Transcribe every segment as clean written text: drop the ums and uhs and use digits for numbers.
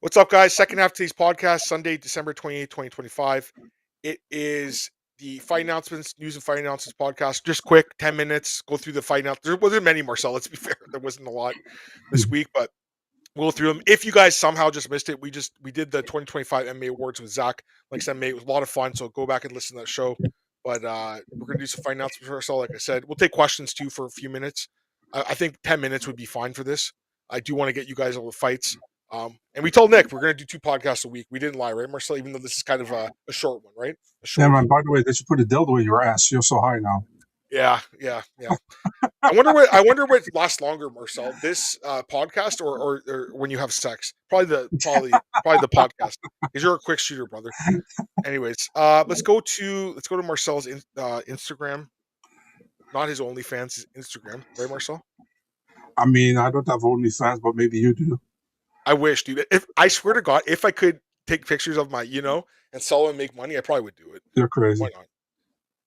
What's up, guys? Second half of today's podcast, Sunday, December 28th, 2025. It is the fight announcements, news and fight announcements podcast. Just quick, 10 minutes, go through the fight announcements. There wasn't many, Marcel, let's be fair. There wasn't a lot this week, but we'll go through them. If you guys somehow just missed it, we did the 2025 MMA Awards with Zach. Like I said, it was a lot of fun, so go back and listen to that show. But we're going to do some fight announcements for Marcel, like I said. We'll take questions, too, for a few minutes. I think 10 minutes would be fine for this. I do want to get you guys all the fights. And we told Nick we're going to do 2 podcasts a week. We didn't lie, right, Marcel? Even though this is kind of a short one, right? Yeah, man. By the way, they should put a dildo in your ass. You're so high now. Yeah. I wonder what lasts longer, Marcel. This podcast or when you have sex. Probably the podcast. Because you're a quick shooter, brother. Anyways, let's go to Marcel's Instagram. Not his OnlyFans, his Instagram, right, Marcel? I mean, I don't have OnlyFans, but maybe you do. I wish, dude. If I swear to God, if I could take pictures of my, and sell and make money, I probably would do it. You're crazy. Why not?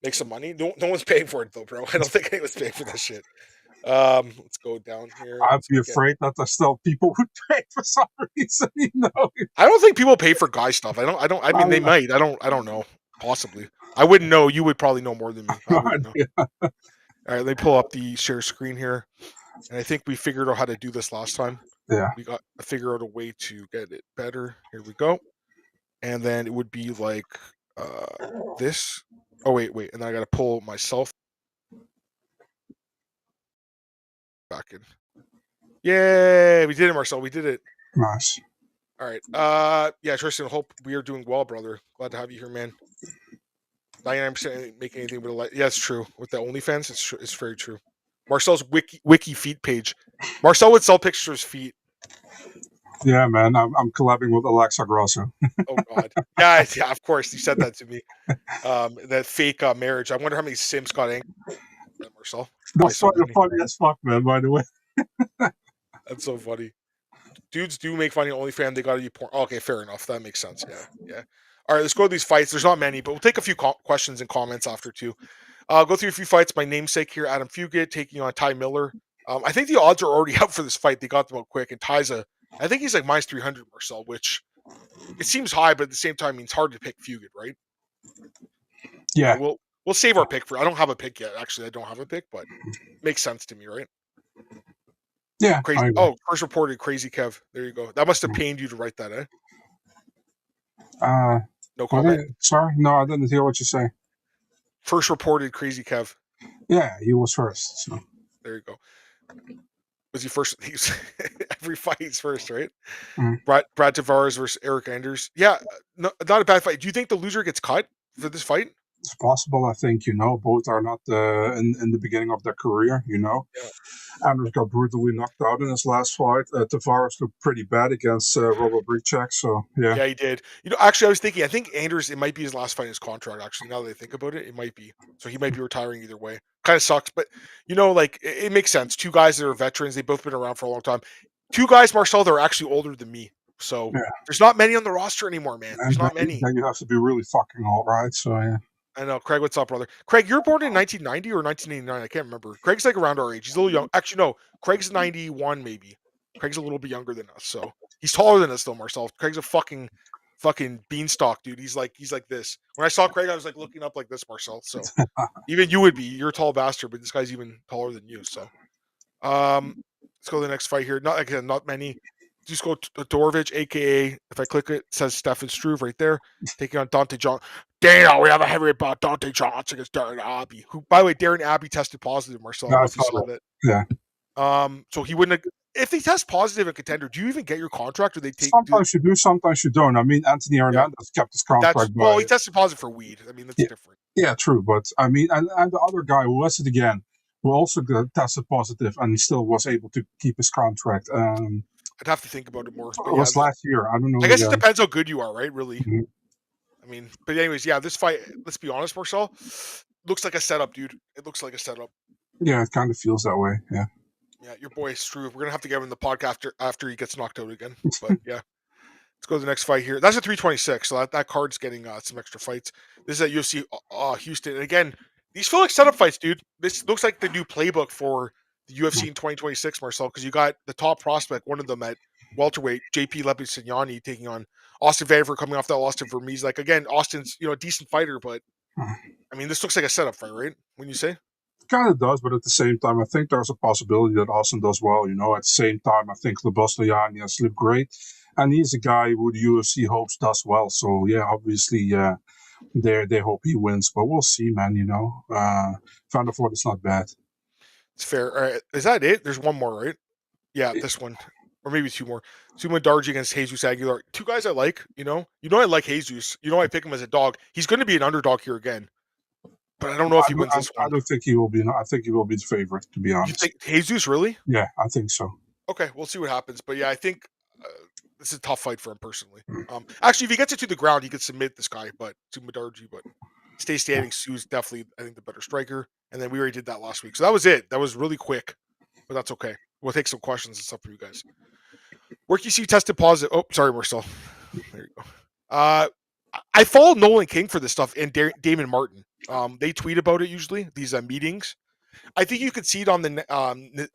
Make some money. No one's paying for it though, bro. I don't think anyone's paying for that shit. Let's go down here. I'd be afraid that there's still people would pay for some reason. I don't think people pay for guy stuff. I mean, they might. I don't know. Possibly. I wouldn't know. You would probably know more than me. I wouldn't know. Yeah. All right, let me pull up the share screen here. And I think we figured out how to do this last time. Yeah. We got to figure out a way to get it better. Here we go. And then it would be like this. Oh, wait. And then I got to pull myself back in. Yay! We did it, Marcel. We did it. Nice. All right. Yeah, Tristan, hope we are doing well, brother. Glad to have you here, man. 99% make anything but a like. Yeah, it's true. With the OnlyFans, it's very true. Marcel's wiki feet page. Marcel would sell pictures of his feet. Yeah, man. I'm collabing with Alexa Grosso. Oh God. Yeah, of course. You said that to me. That fake marriage. I wonder how many Sims got angry at Marcel. That's funny as fuck, man, by the way. That's so funny. Dudes do make funny OnlyFans. They got to be porn. Okay, fair enough. That makes sense. Yeah. All right, let's go to these fights. There's not many, but we'll take a few questions and comments after too. I'll go through a few fights. My namesake here, Adam Fugitt, taking on Ty Miller. I think the odds are already out for this fight. They got them out quick, and Ty's I think he's like minus 300, Marcel, which it seems high, but at the same time means hard to pick Fugitt, right? Yeah. We'll save our pick for. I don't have a pick yet. Actually, I don't have a pick, but it makes sense to me, right? Yeah. Crazy. Oh, first reported Crazy Kev. There you go. That must have pained you to write that, eh? No comment. Sorry, no, I didn't hear what you say. First reported Crazy Kev. Yeah, he was first. So. There you go. Was he first? Every fight he's first, right? Mm-hmm. Brad Tavares versus Eryk Anders. Yeah, not a bad fight. Do you think the loser gets cut for this fight? It's possible. I think both are not in the beginning of their career. Yeah. Anders got brutally knocked out in his last fight. Tavares looked pretty bad against Robert Brichek. So yeah. Yeah, he did. Actually, I was thinking. I think Anders. It might be his last fight in his contract. Actually, now that I think about it, it might be. So he might be retiring either way. Kind of sucks, but it makes sense. 2 guys that are veterans. They've both been around for a long time. 2 guys, Marcel, that are actually older than me. So there's not many on the roster anymore, man. There's not many. Then you have to be really fucking old, right? So yeah. I know. Craig, what's up, brother? Craig, you're born in 1990 or 1989? I can't remember. Craig's like around our age. He's a little young. Actually, no. Craig's 91, maybe. Craig's a little bit younger than us, so he's taller than us, though, Marcel. Craig's a fucking beanstalk, dude. He's like this. When I saw Craig, I was like looking up like this, Marcel. So even you would be. You're a tall bastard, but this guy's even taller than you. So, let's go to the next fight here. Not many. Just go to Dorvich, aka if I click it says Stefan Struve right there, taking on Dante Johnson. Damn, we have a heavyweight bout Dante Johnson against Darren Abbey. Who, by the way, Darren Abbey tested positive, Marcel. No, I saw that. Yeah. So he wouldn't. If they test positive in Contender, do you even get your contract, or they take? Sometimes you do, sometimes you don't. I mean, Anthony Hernandez kept his contract. He tested positive for weed. I mean, that's different. Yeah, true. But I mean, and the other guy, who was it again, who also tested positive and still was able to keep his contract. I'd have to think about it more. It was last year. I don't know. I guess it depends how good you are, right? Really. Mm-hmm. I mean, but anyways, yeah, this fight, let's be honest, Marcel, looks like a setup, dude. It looks like a setup. Yeah, it kind of feels that way, yeah. Yeah, your boy Struve. We're going to have to get him in the podcast after he gets knocked out again. But, yeah. Let's go to the next fight here. That's a 326, so that card's getting some extra fights. This is at UFC Houston. And again, these feel like setup fights, dude. This looks like the new playbook for the UFC in 2026, Marcel, because you got the top prospect, one of them at welterweight, JP Lebosnoyani taking on Austin Vanderford coming off that loss to Vermees. Like again, Austin's a decent fighter, but I mean this looks like a setup fight, right? When you say Kind of does, but at the same time, I think there's a possibility that Austin does well. At the same time, I think Lebosnoyani has looked great, and he's a guy who the UFC hopes does well. So yeah, obviously, they hope he wins, but we'll see, man. Vanderford is not bad. it's fair. All right, is that it? There's one more, right? Yeah, this one. Or maybe two more. Suma Darji against Jesus Aguilar. Two guys I like, I like Jesus. I pick him as a dog. He's going to be an underdog here again. But I don't know if he wins this I one. don't think he will be. I think he will be the favorite, to be You honest. think Jesus, really? Yeah, I think so. Okay, we'll see what happens. But yeah, I think this is a tough fight for him personally. Actually, if he gets it to the ground, he could submit this guy, but Suma Darji, but stay standing. Sue's definitely, I think, the better striker. And then we already did that last week. So that was it. That was really quick, but that's okay. We'll take some questions and stuff for you guys. Where can you see tested positive? Oh, sorry, Marcel. There you go. I follow Nolan King for this stuff and Damon Martin. They tweet about it usually, these meetings. I think you could see it on the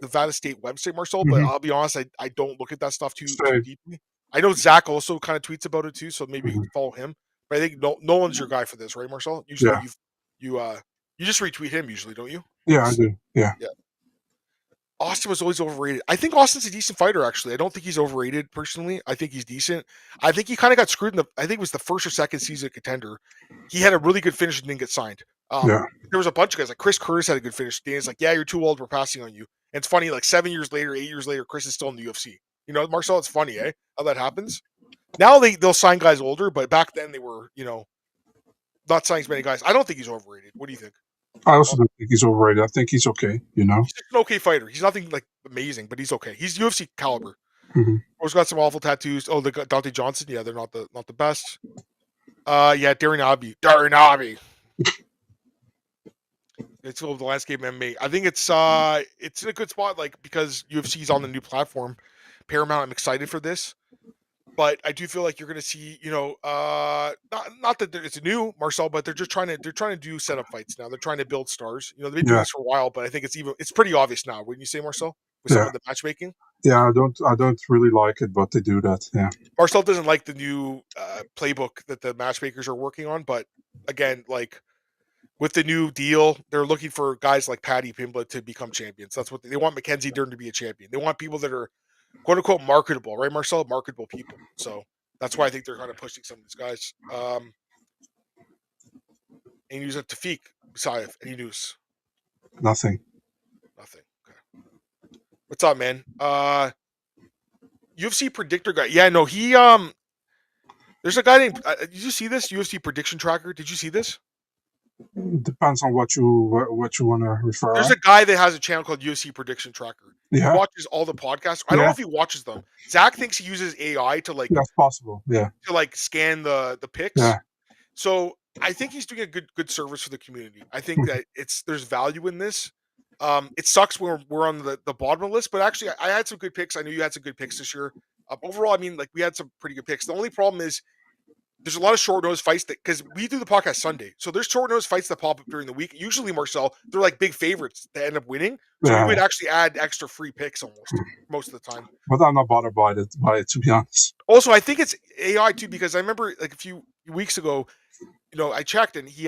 Nevada State website, Marcel, but I'll be honest, I don't look at that stuff too deeply. I know Zach also kind of tweets about it too, so maybe follow him. But I think Nolan's your guy for this, right, Marcel? Usually you just retweet him usually, don't you? Yeah, I do. Yeah. Austin was always overrated. I think Austin's a decent fighter, actually. I don't think he's overrated, personally. I think he's decent. I think he kind of got screwed I think it was the first or second season Contender. He had a really good finish and didn't get signed. There was a bunch of guys, like Chris Curtis had a good finish. Dan's like, yeah, you're too old, we're passing on you. And it's funny, like 7 years later, 8 years later, Chris is still in the UFC. Marcel, it's funny, how that happens. Now they'll sign guys older, but back then they were, not signing as many guys. I don't think he's overrated. What do you think? I also don't think he's overrated. I think he's okay, He's an okay fighter. He's nothing like amazing, but he's okay. He's UFC caliber. Mm-hmm. He's got some awful tattoos. Oh, they got Dante Johnson. Yeah, they're not the best. Yeah, Darren Abbey. It's the landscape MMA. I think it's in a good spot, like because UFC's on the new platform, Paramount. I'm excited for this. But I do feel like you're going to see, not that it's new, Marcel, but they're trying to do setup fights now. They're trying to build stars. They've been doing this for a while, but I think it's pretty obvious now. Wouldn't you say, Marcel, with some of the matchmaking? Yeah, I don't really like it, but they do that. Yeah, Marcel doesn't like the new playbook that the matchmakers are working on, but again, like with the new deal, they're looking for guys like Paddy Pimblett to become champions. That's what they want. Mackenzie Dern to be a champion. They want people that are quote unquote marketable, right, Marcel? Marketable people. So that's why I think they're kind of pushing some of these guys. Any news of Tafik Saif? Any news? Nothing. Okay. What's up, man? UFC predictor guy. Yeah, no, he there's a guy named did you see this UFC prediction tracker? Did you see this? Depends on what you want to refer. There's a guy that has a channel called UFC Prediction Tracker. Yeah. He watches all the podcasts. I don't know if he watches them. Zach thinks he uses AI to like. That's possible. Yeah. To like scan the picks. Yeah. So I think he's doing a good service for the community. I think that there's value in this. It sucks when we're on the bottom of the list, but actually I had some good picks. I know you had some good picks this year. Overall, I mean, like we had some pretty good picks. The only problem is there's a lot of short nose fights because we do the podcast Sunday. So there's short nose fights that pop up during the week. Usually, Marcel, they're like big favorites that end up winning. So we would actually add extra free picks most of the time. But I'm not bothered by it, to be honest. Also, I think it's AI too, because I remember like a few weeks ago, I checked and he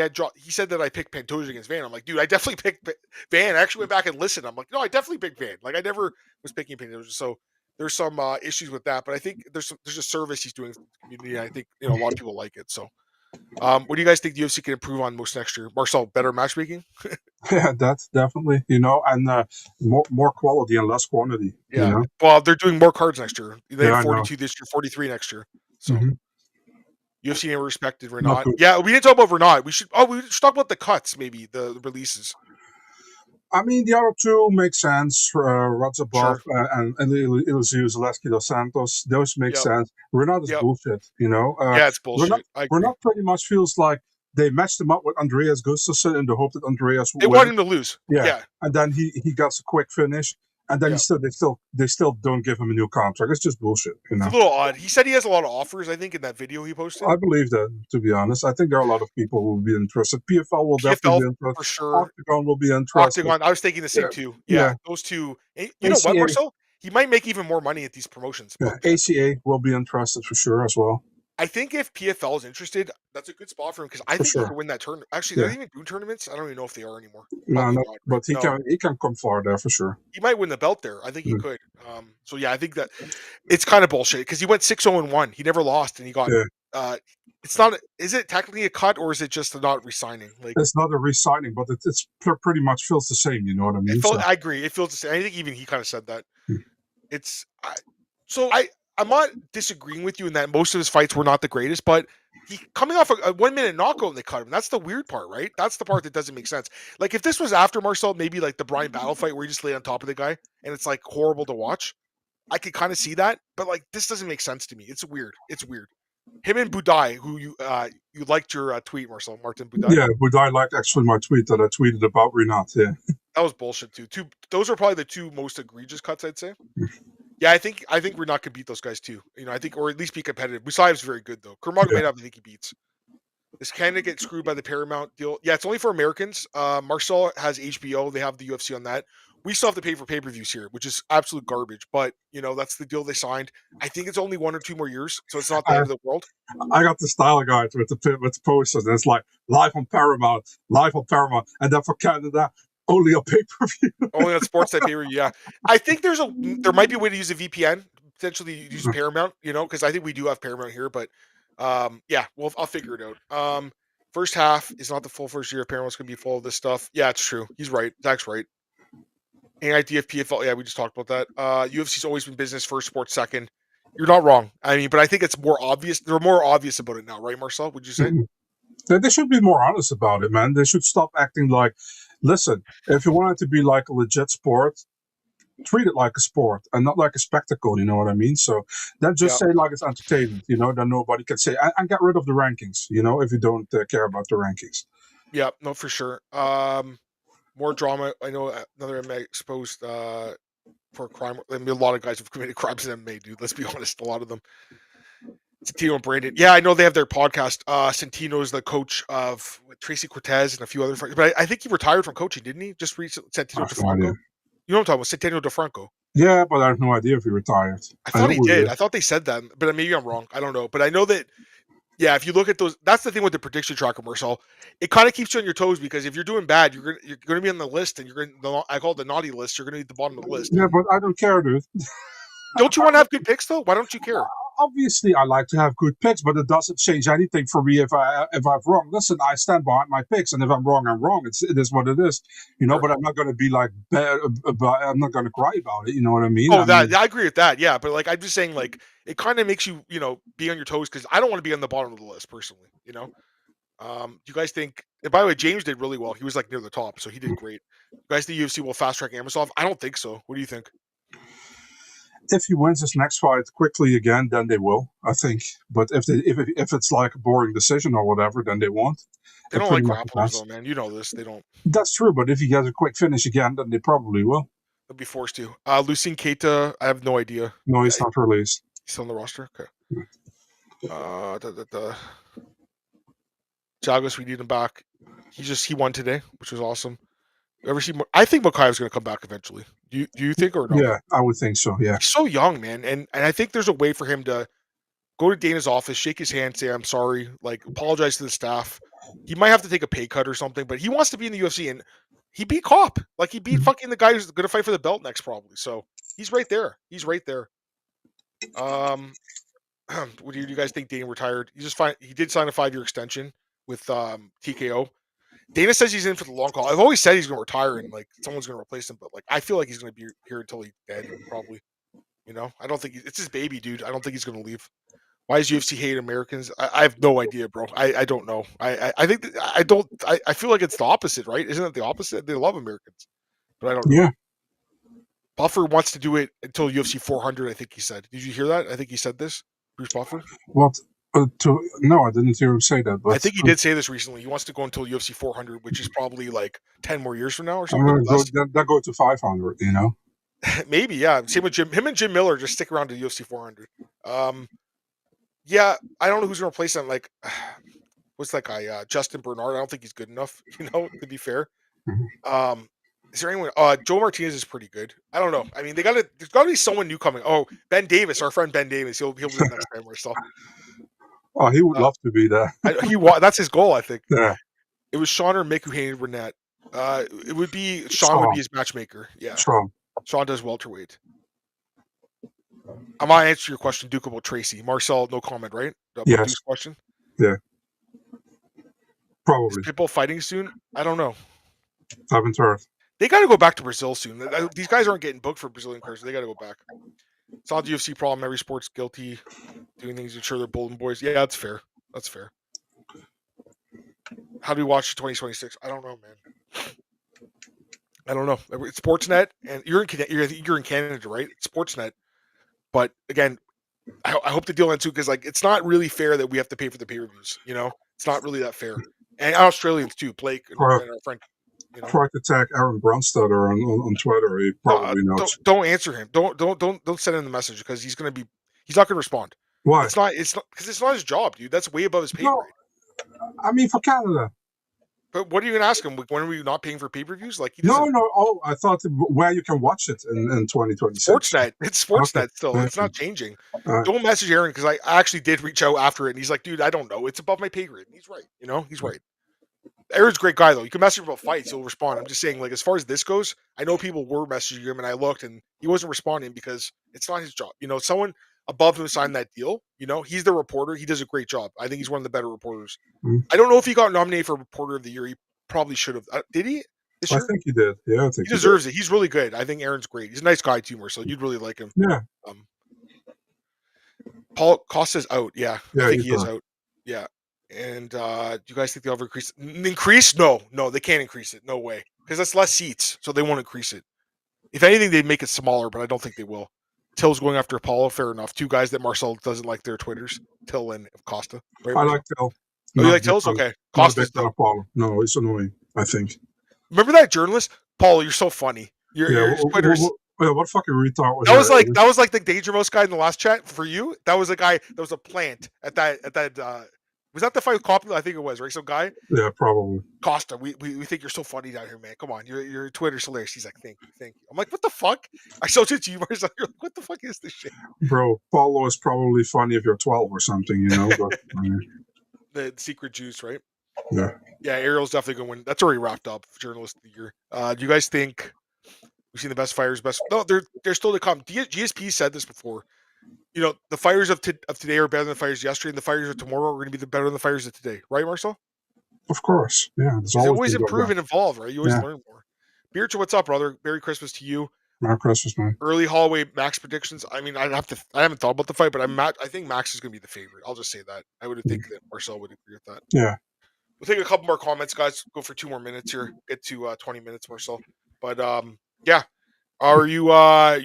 said that I picked Pantoja against Van. I'm like, dude, I definitely picked Van. I actually went back and listened. I'm like, no, I definitely picked Van. Like I never was picking Pantoja. So there's some issues with that, but I think there's a service he's doing for the community. I think a lot of people like it. So, what do you guys think the UFC can improve on most next year? Marcel, better matchmaking? Yeah, that's definitely and more quality and less quantity. Yeah, well, they're doing more cards next year. They have 42 this year, 43 next year. So. UFC never respected Renat. Yeah, we didn't talk about Renat. We should talk about the cuts, maybe the releases. I mean, the other two make sense. Radzabov and Ilizio Zaleski dos Santos. Those make sense. Renat is bullshit, yeah, it's bullshit. Renat pretty much feels like they matched him up with Andreas Gustafsson in the hope that Andreas would win. They want him to lose. Yeah. And then he gets a quick finish. And then they still don't give him a new contract. It's just bullshit, It's a little odd. He said he has a lot of offers, I think, in that video he posted. I believe that, to be honest. I think there are a lot of people who will be interested. PFL will definitely be interested. For sure. Octagon will be interested. Octagon, I was thinking the same too. Yeah. Those two. You know what, Marcel? he might make even more money at these promotions. Yeah, ACA will be interested for sure as well. I think if PFL is interested, that's a good spot for him because I For think he sure. could win that tournament. Actually, they're Yeah. not even doing tournaments. I don't even know if they are anymore. No, Probably not, not. Right? but he No, can come far there for sure. he might win the belt there. I think he Mm. could. So yeah, I think that it's kind of bullshit because he went 6-0-1. He never lost, and he got. Yeah. It's not. Is it technically a cut or is it just a not resigning? Like It's not a re-signing, but it's pretty much feels the same. You know what I it mean? felt. So I agree. It feels the same. I think even he kind of said that. mm, It's so I'm not disagreeing with you in that most of his fights were not the greatest, but he coming off a 1 minute knockout and they cut him. That's the weird part, right? That's the part that doesn't make sense. Like if this was after Marcel, maybe like the Brian Battle fight where he just lay on top of the guy and it's like horrible to watch. I could kind of see that, but like this doesn't make sense to me. It's weird. It's weird. Him and Budai, who you liked your tweet, Marcel Martin Budai. yeah, would I like actually my tweet that I tweeted about Renat? Yeah. That was bullshit too. Those are probably the two most egregious cuts, I'd say. Yeah, I think Renat could beat those guys too. You know, I think, or at least be competitive. Musayev's very good though. Kurmagomedov, I think he beats. Is Canada get screwed by the Paramount deal? Yeah, it's only for Americans. Marcel has HBO. They have the UFC on that. We still have to pay for pay-per-views here, which is absolute garbage. But you know, that's the deal they signed. I think it's only 1 or 2 more years, so it's not the end of the world. I got the style guide with the posters, and it's like live on Paramount, and then for Canada only a pay per view. Only on sports type pay-per-view. Yeah, I think there might be a way to use a VPN, potentially use Paramount. You know, because I think we do have Paramount here, but yeah, well, I'll figure it out. First half is not the full first year. Paramount's gonna be full of this stuff. Yeah, it's true. He's right. Zach's right. AIDF PFL. Yeah, we just talked about that. UFC's always been business first, sports second. You're not wrong. I mean, but I think it's more obvious. They're more obvious about it now, right, Marcel? Would you say? They should be more honest about it, man. They should stop acting like, listen, if you want it to be like a legit sport, treat it like a sport and not like a spectacle. You know what I mean? So then just say like it's entertainment. You know, then nobody can say and get rid of the rankings. You know, if you don't care about the rankings. Yeah, no, for sure. More drama. I know another MMA exposed for crime. I mean, a lot of guys have committed crimes in MMA, dude. Let's be honest, a lot of them. Santino and Brandon. Yeah, I know they have their podcast. Santino is the coach of Tracy Cortez and a few other fights, but I think he retired from coaching, didn't he? Just recently, Santino DeFranco. You know what I'm talking about, Santino DeFranco. Yeah, but I have no idea if he retired. I thought he did. I thought they said that, but maybe I'm wrong. I don't know. But I know that, yeah, if you look at those, that's the thing with the prediction tracker, Marcel. It kind of keeps you on your toes because if you're doing bad, you're gonna be on the list, and I call it the naughty list. You're gonna be at the bottom of the list. Yeah, but I don't care, dude. Don't you want to have good picks though? Why don't you care? Obviously, I like to have good picks, but it doesn't change anything for me if I'm wrong. Listen, I stand behind my picks, and if I'm wrong, I'm wrong. It is what it is, you know. Sure. But I'm not going to be like bad. I'm not going to cry about it. You know what I mean? Oh, I agree with that. Yeah, but like I'm just saying, like it kind of makes you, be on your toes because I don't want to be on the bottom of the list personally. You know, do you guys think? And by the way, James did really well. He was like near the top, so he did great. You guys think UFC will fast track Amosov? I don't think so. What do you think? If he wins his next fight quickly again, then they will, I think. But if it's like a boring decision or whatever, then they won't. They don't like grapplers though, man. You know this. They don't. That's true, but if he gets a quick finish again, then they probably will. They'll be forced to. Lucien Keita, I have no idea. No, he's not released. He's still on the roster? Okay. Jagos, we need him back. He won today, which was awesome. I think Makhaev's going to come back eventually. Do you think or no? Yeah, I would think so. Yeah, he's so young, man, and I think there's a way for him to go to Dana's office, shake his hand, say I'm sorry, like apologize to the staff. He might have to take a pay cut or something, but he wants to be in the UFC, and he beat Cop. Like he beat fucking the guy who's going to fight for the belt next, probably. So he's right there. He's right there. What do you guys think? Dana retired. He did sign a 5-year extension with TKO. Dana says he's in for the long haul. I've always said he's going to retire and like someone's going to replace him, but like I feel like he's going to be here until he's dead, probably. You know, I don't think it's his baby, dude. I don't think he's going to leave. Why does UFC hate Americans? I have no idea, bro. I don't know. I think I don't. I feel like it's the opposite, right? Isn't it the opposite? They love Americans, but I don't know. Yeah. Buffer wants to do it until UFC 400. I think he said. Did you hear that? I think he said this. Bruce Buffer. What? No, I didn't hear him say that. But I think he did say this recently. He wants to go until UFC 400, which is probably like 10 more years from now or something. That go to 500, you know. Maybe, yeah. Same with Jim. Him and Jim Miller just stick around to UFC 400. Yeah, I don't know who's going to replace him. Like, what's that guy? Justin Bernard. I don't think he's good enough. You know, to be fair. Is there anyone? Joe Martinez is pretty good. I don't know. I mean, there's gotta be someone new coming. Oh, Ben Davis, our friend Ben Davis. He'll be the next time or so. Oh, he would love to be there. That's his goal, I think. Yeah. It was Sean or Mick who hated Burnett. It would be Sean would be his matchmaker. Yeah, Strong. Sean does welterweight. I might answer your question, Duke, about Tracy. Marcel, no comment, right? About Yes. Duke's question. Yeah. Is Probably. Pitbull fighting soon? I don't know. Haven't heard. They got to go back to Brazil soon. These guys aren't getting booked for Brazilian cards. So they got to go back. It's not the UFC problem. Every sport's guilty. Doing things to ensure they're Golden Boys. Yeah, that's fair. That's fair. How do we watch 2026? I don't know, man. I don't know. It's Sportsnet, and you're in Canada, right? It's Sportsnet. But again, I hope the deal ends too, because like it's not really fair that we have to pay for the pay-per-views. You know, it's not really that fair. And Australians too, Blake and our friend. You know? Try to tag Aaron Brunstetter on Twitter. He probably knows. Don't answer him. Don't send him the message because he's not gonna respond. Why? It's not because it's not his job, dude. That's way above his pay grade. I mean, for Canada. But what are you gonna ask him? When are we not paying for pay-per-views? Like no. Oh, I thought where you can watch it in 2026. Sportsnet. It's Sportsnet still. It's not changing. Don't message Aaron because I actually did reach out after it, and he's like, "Dude, I don't know. It's above my pay grade." And he's right. You know, he's right. Aaron's a great guy though. You can message him about fights; he'll respond. I'm just saying, like as far as this goes, I know people were messaging him, and I looked, and he wasn't responding because it's not his job. You know, someone above him signed that deal. You know, he's the reporter. He does a great job. I think he's one of the better reporters. I don't know if he got nominated for Reporter of the Year. He probably should have. Did he? I think he did. Yeah, I think he deserves it. He's really good. I think Aaron's great. He's a nice guy too, so you'd really like him. Yeah. Paul Costa's out. Yeah, I think he is out. Yeah. And do you guys think they'll ever increase? No, they can't increase it. No way, because that's less seats, so they won't increase it. If anything, they'd make it smaller, but I don't think they will. Till's going after Apollo. Fair enough. Two guys that Marcel doesn't like their Twitters. Till and Costa. Right, I like Till. Oh, you like Till's? Okay. Costa's Apollo. No, it's annoying. I think. Remember that journalist, Paul? You're so funny. Your Twitters. What fucking retard was that? That was like the Danger Mouse guy in the last chat for you. That was a guy that was a plant at that. Was that the fight with Coppola? I think it was, right? Some guy? Yeah, probably. Costa, we think you're so funny down here, man. Come on, your Twitter's hilarious. He's like, thank you. I'm like, what the fuck? I showed it to you, Marcel. You're like, what the fuck is this shit? Bro, Paulo is probably funny if you're 12 or something, you know? But, the secret juice, right? Yeah. Yeah, Ariel's definitely going to win. That's already wrapped up, Journalist of the Year. Do you guys think we've seen the best fighters? No, they're still to come. GSP said this before. You know, the fighters of today are better than the fighters yesterday, and the fighters of tomorrow are going to be better than the fighters of today. Right, Marcel? Of course. Yeah. They always improve and evolve, right? You always learn more. Beercha, what's up, brother? Merry Christmas to you. Merry Christmas, man. Early hallway Max predictions. I mean, I haven't thought about the fight, but I think Max is going to be the favorite. I'll just say that. I would think that Marcel would agree with that. Yeah. We'll take a couple more comments, guys. Go for 2 more minutes here. Get to 20 minutes, Marcel. But yeah. Are you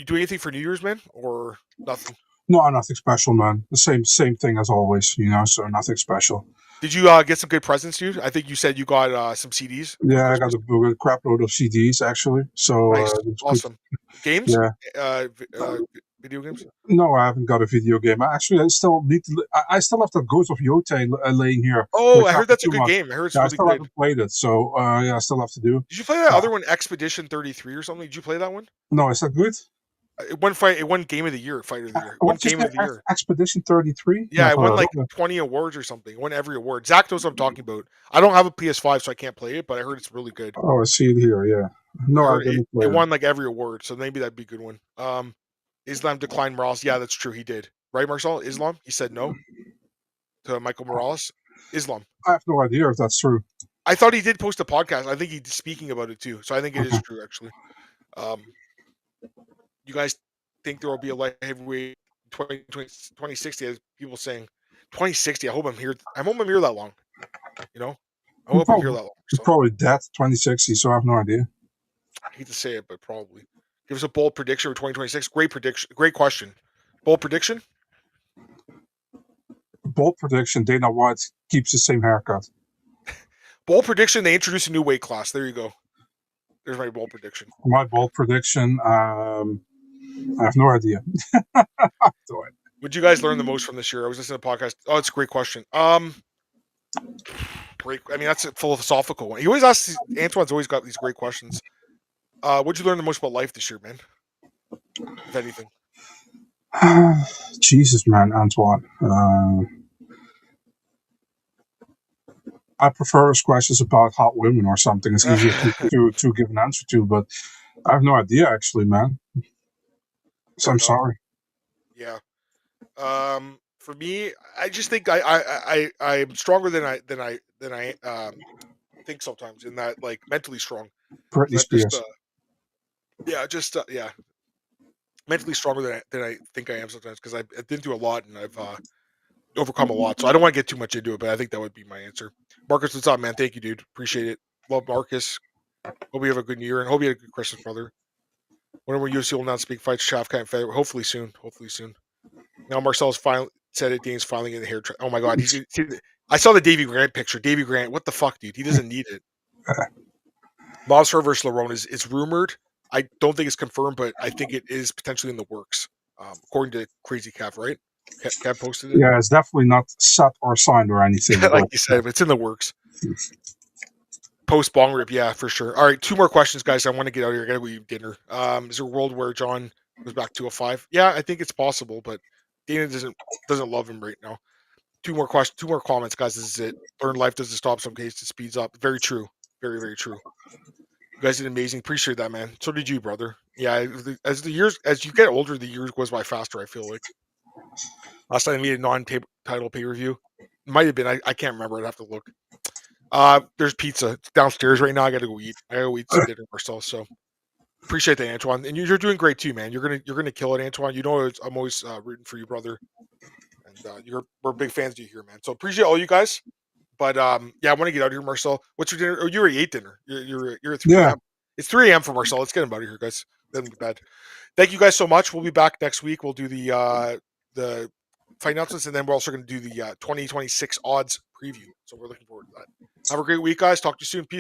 doing anything for New Year's, man, or nothing? No, nothing special, man. The same thing as always, you know. So nothing special. Did you get some good presents, dude? I think you said you got some CDs. Yeah, I got a crap load of CDs actually. So nice. Awesome. Games? Yeah. Video games? No, I haven't got a video game. I still need to. I still have the Ghost of Yote laying here. Oh, I heard that's a good game. I heard it's really I still haven't played it, so I still have to do. Did you play that other one, Expedition 33 or something? Did you play that one? No, is that good? It won Game of the Year, Fighter of the Year. One Game of the Year. Expedition 33? Yeah, it won like 20 awards or something. It won every award. Zach knows what I'm talking about. I don't have a PS5, so I can't play it, but I heard it's really good. Oh, I see it here, yeah. No, I didn't play it. It won like every award, so maybe that'd be a good one. Islam declined Morales. Yeah, that's true. He did. Right, Marcel? Islam? He said no to Michael Morales? Islam. I have no idea if that's true. I thought he did post a podcast. I think he's speaking about it too. So I think it is true, actually. You guys think there will be a light heavyweight 2060, as people saying 2060? I hope I'm here that long. You know? I hope I'm here that long. So. Probably dead 2060, so I have no idea. I hate to say it, but probably. Give us a bold prediction for 2026. Great prediction. Great question. Bold prediction? Bold prediction. Dana White keeps the same haircut. Bold prediction. They introduce a new weight class. There you go. There's my bold prediction. My bold prediction. I have no idea. Would you guys learn the most from this year? I was listening to a podcast. Oh, it's a great question. Great. I mean, that's a philosophical one. He always asks. Antoine's always got these great questions. What'd you learn the most about life this year, man? If anything. Jesus, man, Antoine. I prefer questions about hot women or something. It's easier to give an answer to, but I have no idea, actually, man. So I'm sorry. Yeah. For me, I just think I'm stronger than I think sometimes. In that, like, mentally strong. Britney I've just Spears. yeah, mentally stronger than I think I am sometimes, because I've been through a lot, and I've overcome a lot. So I don't want to get too much into it, but I think that would be my answer. Marcus, what's up, man? Thank you, dude. Appreciate it. Love Marcus. Hope you have a good New Year, and hope you had a good Christmas, brother. Whenever UFC will not speak fights, Shaft kind of favorite. Hopefully soon. Hopefully soon. Now Marcel's finally said it. Dane's finally getting the hair. Oh my god, I saw the Davy Grant picture. Davy Grant, what the fuck, dude? He doesn't need it. Monster versus Lerone is rumored. I don't think it's confirmed, but I think it is potentially in the works. According to Crazy Cav, right? Cav posted it. Yeah, it's definitely not set or signed or anything. Like you said, but it's in the works. Post bong rip, yeah, for sure. All right, 2 more questions, guys. I want to get out of here. I gotta go eat dinner. Is there a world where John goes back to a 5? Yeah, I think it's possible, but Dana doesn't love him right now. 2 more questions, 2 more comments, guys. This is it. Learn life doesn't stop. Some cases it speeds up. Very true. Very, very true. You guys did amazing. Appreciate that, man. So did you, brother. Yeah, as you get older, the years goes by faster, I feel like. Last time I made a non-title pay-per-view. Might have been. I can't remember. I'd have to look. There's pizza. It's downstairs right now. I gotta go eat. I gotta go eat some dinner ourselves. So appreciate that, Antoine. And you're doing great too, man. You're gonna kill it, Antoine. You know I'm always rooting for you, brother. And we're big fans of you here, man. So appreciate all you guys. But yeah, I want to get out of here, Marcel. What's your dinner? Oh, you already ate dinner. You're at 3 Yeah. a.m. It's 3 a.m. for Marcel. Let's get him out of here, guys. Let him to bed. Thank you guys so much. We'll be back next week. We'll do the fight announcements, and then we're also going to do the 2026 odds preview. So we're looking forward to that. Have a great week, guys. Talk to you soon. Peace.